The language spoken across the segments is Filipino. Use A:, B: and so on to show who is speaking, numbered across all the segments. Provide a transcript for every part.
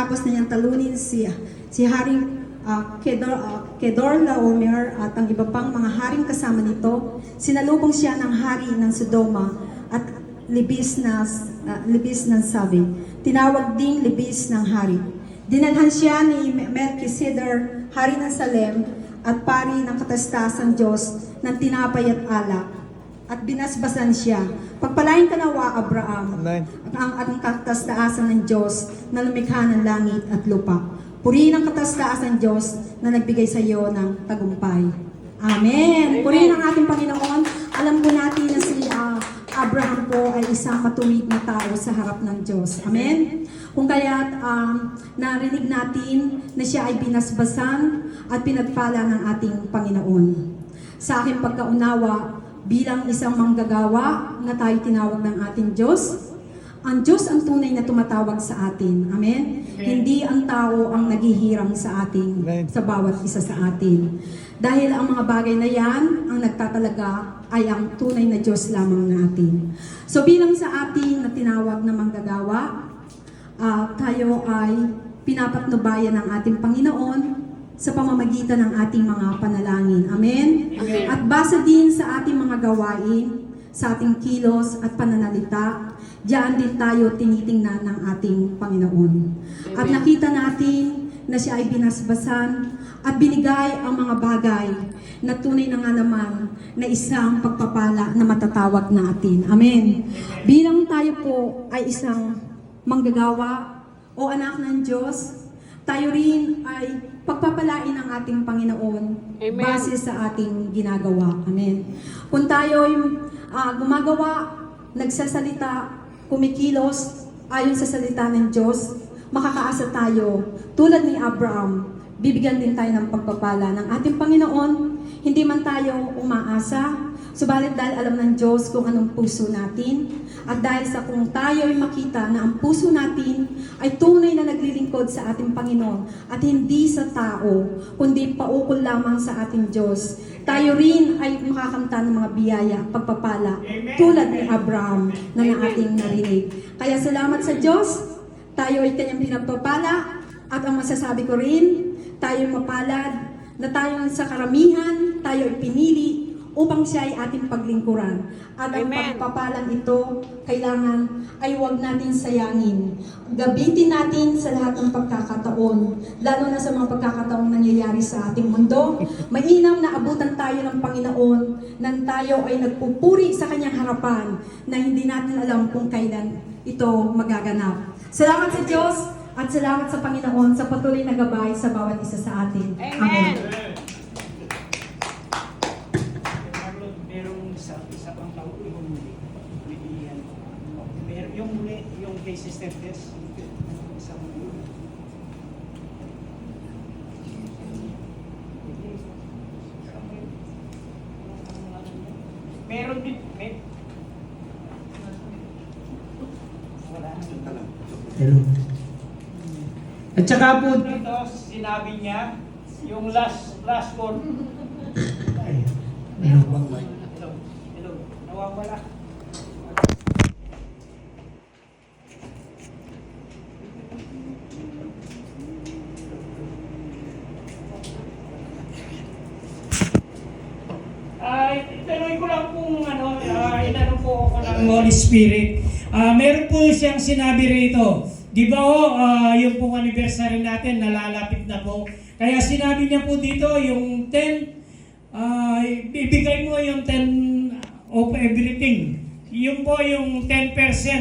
A: Tapos na niyang talunin si Haring Kedorlaomer at ang iba pang mga haring kasama nito. Sinalubong siya ng hari ng Sodoma at libis ng sabi. Tinawag ding libis ng hari. Dinalhan siya ni Melchizedek, hari ng Salem at pari ng katastasan Diyos ng tinapay at alak, at binasbasan siya. Pagpalain ka nawa, Abraham, at ang katastaasan ng Diyos na lumikha ng langit at lupa. Purihin ang katastaasan ng Diyos na nagbigay sa iyo ng tagumpay. Amen. Purihin ang ating Panginoon. Alam po natin na si Abraham po ay isang matuwid na tao sa harap ng Diyos. Amen. Kung kaya't narinig natin na siya ay binasbasan at pinagpala ng ating Panginoon. Sa aking pagkaunawa, bilang isang manggagawa na tayo tinawag ng ating Diyos, ang Diyos ang tunay na tumatawag sa atin. Amen? Hindi ang tao ang naghihirang sa atin, sa bawat isa sa atin. Dahil ang mga bagay na yan, ang nagtatalaga ay ang tunay na Diyos lamang natin. So bilang sa atin na tinawag na manggagawa, tayo ay pinapatnubayan ng ating Panginoon sa pamamagitan ng ating mga panalangin. Amen?
B: Amen.
A: At base din sa ating mga gawain, sa ating kilos at pananalita, diyan din tayo tinitingnan ng ating Panginoon.
B: Amen.
A: At nakita natin na siya ay binasbasan at binigay ang mga bagay na tunay na nga naman na isang pagpapala na matatawag natin. Amen. Bilang tayo po ay isang manggagawa o anak ng Diyos, tayo rin ay pagpapalain ng ating Panginoon.
B: Amen.
A: Base sa ating ginagawa. Amen. Kung tayo ay gumagawa, nagsasalita, kumikilos ayon sa salita ng Diyos, makakaasa tayo. Tulad ni Abraham, bibigyan din tayo ng pagpapala ng ating Panginoon. Hindi man tayo umaasa, subalit dahil alam ng Diyos kung anong puso natin, at dahil sa kung tayo ay makita na ang puso natin ay tunay na naglilingkod sa ating Panginoon at hindi sa tao, kundi paukol lamang sa ating Diyos, tayo rin ay makakamta ng mga biyaya, pagpapala, tulad ni Abraham na ating narinig. Kaya salamat sa Diyos, tayo ay kanyang pinagpapala, at ang masasabi ko rin, tayo mapalad, na tayo sa karamihan, tayo ay pinili upang siya ay ating paglingkuran. At ang
B: Amen.
A: pagpapalang ito, kailangan ay huwag natin sayangin. Gabitin natin sa lahat ng pagkakataon, lalo na sa mga pagkakataong nangyayari sa ating mundo. Mainam na abutan tayo ng Panginoon nang tayo ay nagpupuri sa kanyang harapan na hindi natin alam kung kailan ito magaganap. Salamat sa Diyos at salamat sa Panginoon sa patuloy na gabay sa bawat isa sa atin.
B: Amen.
C: Merong isa pang tao yung muli, yung kay Sister Tess, isang meron din, wala.
D: Hello. At saka po,
C: Ito, sinabi niya, yung last word.
D: ay, ano bang mic?
C: Hello, nawawala. Ituloy ko lang kung inanong po ako ng Holy Spirit. Meron po siyang sinabi rito. Di ba yung pong anniversary natin, nalalapit na po. Kaya sinabi niya po dito, yung 10, ibigay mo yung 10 of everything. Yun po yung 10%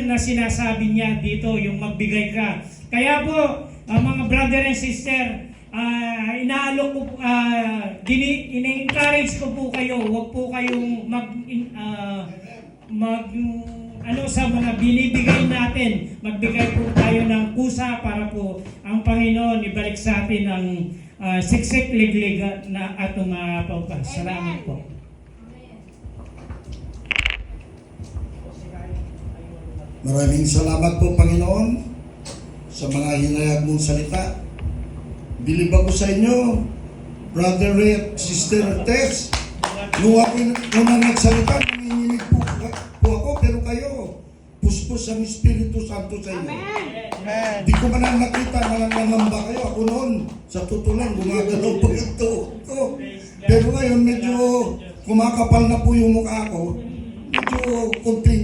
C: na sinasabi niya dito, yung magbigay ka. Kaya po, mga brother and sister, inaalok ko, ina-encourage ko po kayo, huwag po kayong sa mga binibigay natin, magbigay po tayo ng kusa para po ang Panginoon ibalik sa atin ang siksik liglig na atong mapaupas. Salamat po.
E: Maraming salamat po, Panginoon, sa mga hinayag mong salita. Bilib ako sa inyo, Brother Ray, Sister Tess. Nung ako nagsalita, nanginginig po ako, pero kayo, puspos ang Espiritu Santo sa inyo. Di ko man lang nakita na nangamba kayo. Ako noon, sa totoo lang, gumagalaw po ito. Pero ngayon, medyo kumakapal na po yung mukha ko. Medyo konting